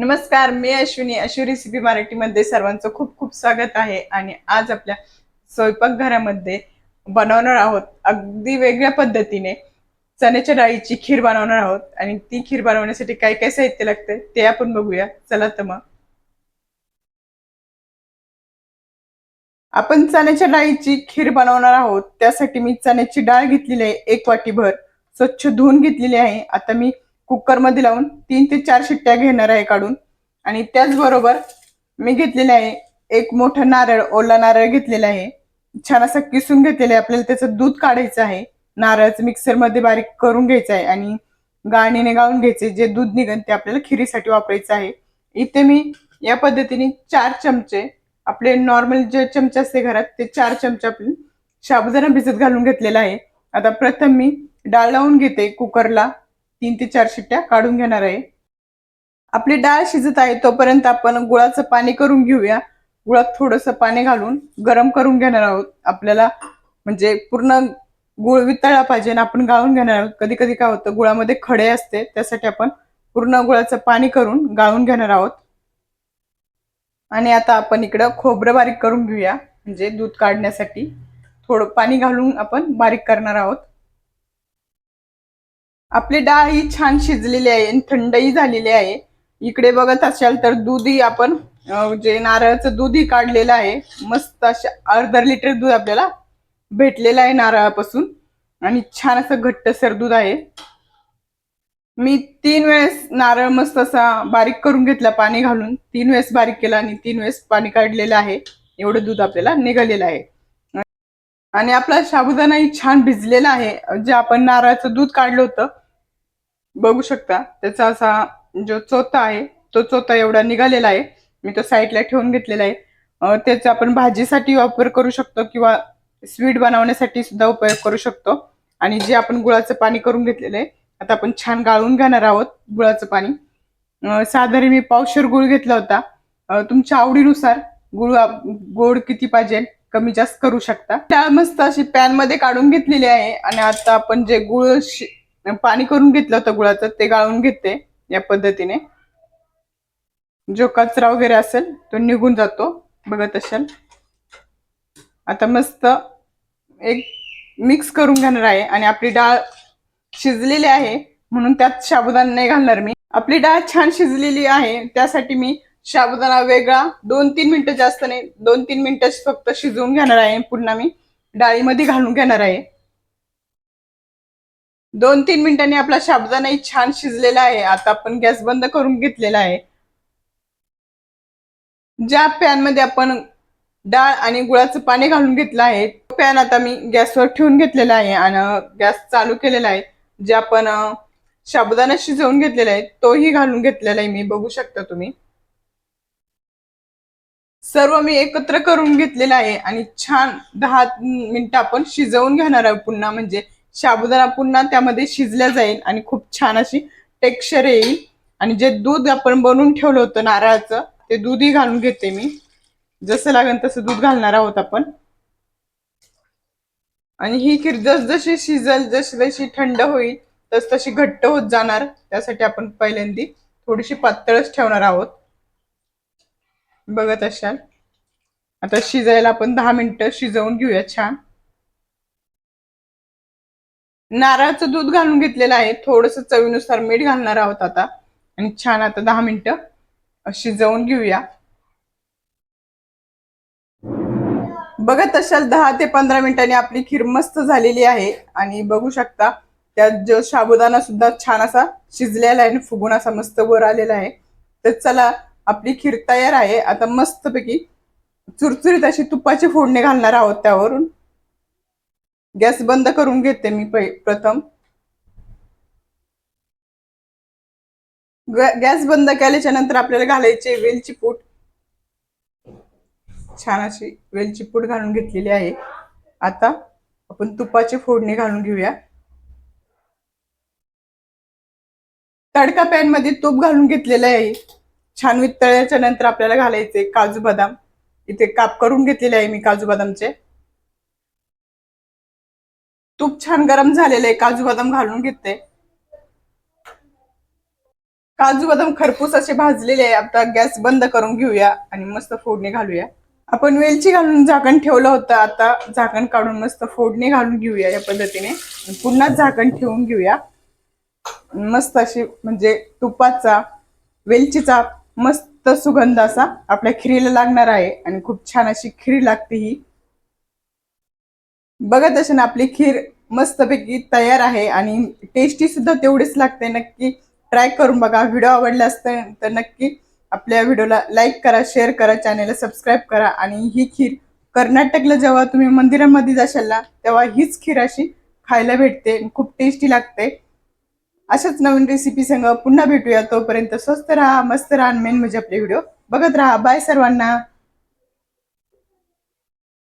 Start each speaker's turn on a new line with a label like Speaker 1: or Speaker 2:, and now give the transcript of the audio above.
Speaker 1: नमस्कार, मी अश्विनी. अश्वी रेसिपी मराठीमध्ये सर्वांचं खूप खूप स्वागत आहे. आणि आज आपल्या स्वयंपाकघरामध्ये बनवणार आहोत अगदी वेगळ्या पद्धतीने चण्याच्या डाळीची खीर बनवणार आहोत. आणि ती खीर बनवण्यासाठी काय काय साहित्य लागते ते आपण बघूया. चला तर मग आपण चण्याच्या डाळीची खीर बनवणार आहोत. त्यासाठी मी चण्याची डाळ घेतलेली आहे, 1 वाटीभर स्वच्छ धुवून घेतलेली आहे. आता मी कुकरमध्ये लावून 3 ते 4 शिट्ट्या घेणार आहे काढून. आणि त्याचबरोबर मी घेतलेले आहे एक मोठं नारळ, ओला नारळ घेतलेला आहे, छान असा किसून घेतलेला आहे. आपल्याला त्याचं दूध काढायचं आहे, नारळाचं मिक्सरमध्ये बारीक करून घ्यायचं आहे आणि गाळणीने गाळून घ्यायचे. जे दूध निघन ते आपल्याला खिरीसाठी वापरायचं आहे. इथे मी या पद्धतीने 4 चमचे, आपले नॉर्मल जे चमचे असते घरात ते 4 चमचे आपण साबुदाणा भिजत घालून घेतलेला आहे. आता प्रथम मी डाळ लावून घेते कुकरला, 3 ते 4 शिट्ट्या काढून घेणार आहे. आपली डाळ शिजत आहे तोपर्यंत आपण गुळाचं पाणी करून घेऊया. गुळात थोडंसं पाणी घालून गरम करून घेणार आहोत. आपल्याला म्हणजे पूर्ण गुळ वितळला पाहिजे आणि आपण गाळून घेणार आहोत. कधी कधी काय होतं, गुळामध्ये खडे असते, त्यासाठी आपण पूर्ण गुळाचं पाणी करून गाळून घेणार आहोत. आणि आता आपण इकडं खोबरं बारीक करून घेऊया, म्हणजे दूध काढण्यासाठी थोडं पाणी घालून आपण बारीक करणार आहोत. आपली डाळ ही छान शिजलेली आहे आणि थंडही झालेली आहे. इकडे बघत असाल तर दूधही आपण जे नारळाचं दूधही काढलेलं आहे. मस्त अशा अर्धा लिटर दूध आपल्याला भेटलेलं आहे नारळापासून. आणि छान असं घट्टसर दूध आहे. मी 3 वेळेस नारळ मस्त असा बारीक करून घेतला, पाणी घालून 3 वेळेस बारीक केला आणि 3 वेळेस पाणी काढलेलं आहे. एवढं दूध आपल्याला निघालेलं आहे. आणि आपला साबुदाणाही छान भिजलेला आहे. जे आपण नारळाचं दूध काढलं होतं, बघू शकता त्याचा असा जो चोथा आहे तो चोथा एवढा निघालेला आहे. मी तो साईडला ठेवून घेतलेला आहे. त्याचा आपण भाजीसाठी वापर करू शकतो किंवा स्वीट बनवण्यासाठी सुद्धा उपयोग करू शकतो. आणि जे आपण गुळाचं पाणी करून घेतलेलं आहे, आता आपण छान गाळून घेणार आहोत गुळाचं पाणी. साधारण मी पावशेर गुळ घेतला होता. तुमच्या आवडीनुसार गुळ गोड किती पाहिजे कमी जास्त करू शकता. डाळ मस्त अशी पॅन मध्ये काढून घेतलेली आहे. आणि आता आपण जे पाणी करून घेतलं होतं गुळाचं ते गाळून घेते. या पद्धतीने जो कचरा वगैरे असेल तो निघून जातो, बघत असाल. आता मस्त एक मिक्स करून घेणार आहे. आणि आपली डाळ शिजलेली आहे म्हणून त्यात साबुदाणा नाही घालणार मी. आपली डाळ छान शिजलेली आहे त्यासाठी मी साबुदाणा वेगळा 2-3 मिनिटं, जास्त नाही 2-3 मिनिटं फक्त शिजवून घेणार आहे. पुन्हा मी डाळीमध्ये घालून घेणार आहे. 2-3 मिनिटांनी आपला साबुदाणाही छान शिजलेला आहे. आता आपण गॅस बंद करून घेतलेला आहे. ज्या पॅन मध्ये आपण डाळ आणि गुळाचं पाणी घालून घेतलं आहे, तो पॅन आता मी गॅसवर ठेवून घेतलेला आहे आणि गॅस चालू केलेला आहे. जे आपण साबुदाणा शिजवून घेतलेला आहे तोही घालून घेतलेला आहे मी, बघू शकता तुम्ही. सर्व मी एकत्र करून घेतलेला आहे आणि छान 10 मिनिटं आपण शिजवून घेणार आहोत पुन्हा, म्हणजे साबुदाणा पुन्हा त्यामध्ये शिजल्या जाईल आणि खूप छान अशी टेक्स्चर येईल. आणि जे दूध आपण बनवून ठेवलं होतं नारळाचं ते दूधही घालून घेते मी. जसं लागेल तसं दूध घालणार आहोत आपण. आणि ही खीर जसजशी शिजल, जशी जशी थंड होईल तस तशी घट्ट होत जाणार. त्यासाठी आपण पहिल्यांदी थोडीशी पातळच ठेवणार आहोत, बघत असाल. आता शिजायला आपण 10 मिनिटं शिजवून घेऊया छान. नारळाचं दूध घालून घेतलेलं आहे, थोडस चवीनुसार मीठ घालणार आहोत आता. आणि छान आता 10 मिनिटं शिजवून घेऊया. बघत असाल 10 ते 15 मिनिटांनी आपली खीर मस्त झालेली आहे. आणि बघू शकता त्यात जो साबुदाणा सुद्धा छान असा शिजलेला आहे आणि फुगून असा मस्त वर आलेला आहे. तर चला, आपली खीर तयार आहे. आता मस्तपैकी चुरचुरीत अशी तुपाची फोडणी घालणार आहोत त्यावरून. गॅस बंद करून घेते मी प्रथम. गॅस बंद केल्याच्या नंतर आपल्याला घालायचे वेलची पूड. छान अशी वेलची पूड घालून घेतलेली आहे. आता आपण तुपाची फोडणी घालून घेऊया. तडका पॅन मध्ये तूप घालून घेतलेलं आहे. छान वितळल्याच्या नंतर आपल्याला घालायचे काजू बदाम. इथे काप करून घेतलेले आहे मी काजू बदामचे. तूप छान गरम झालेलं आहे, काजू बदाम घालून घेते. काजू बदाम खरपूस असे भाजलेले आहे. आता गॅस बंद करून घेऊया आणि मस्त फोडणी घालूया. आपण वेलची घालून झाकण ठेवलं होतं, आता झाकण काढून मस्त फोडणी घालून घेऊया या पद्धतीने. पुन्हा झाकण ठेवून घेऊया. मस्त अशी म्हणजे तुपाचा वेलचीचा मस्त सुगंध असा आपल्या खिरीला लागणार आहे आणि खूप छान अशी खीर लागते ही. बघत असेल आपली खीर मस्तपैकी तयार आहे आणि टेस्टी सुद्धा तेवढीच लागते. नक्की ट्राय करून बघा. व्हिडिओ आवडला असेल तर नक्की आपल्या व्हिडिओला लाईक करा, शेअर करा, चॅनेलला सबस्क्राईब करा. आणि ही खीर कर्नाटकला जेव्हा तुम्ही मंदिरामध्ये जाशाल ना तेव्हा हीच खीर अशी खायला भेटते, खूप टेस्टी लागते. अशाच नवीन रेसिपी संग पुन्हा भेटूया. तोपर्यंत स्वस्त राहा, मस्त राहा, मेन म्हणजे आपले व्हिडिओ बघत राहा. बाय सर्वांना.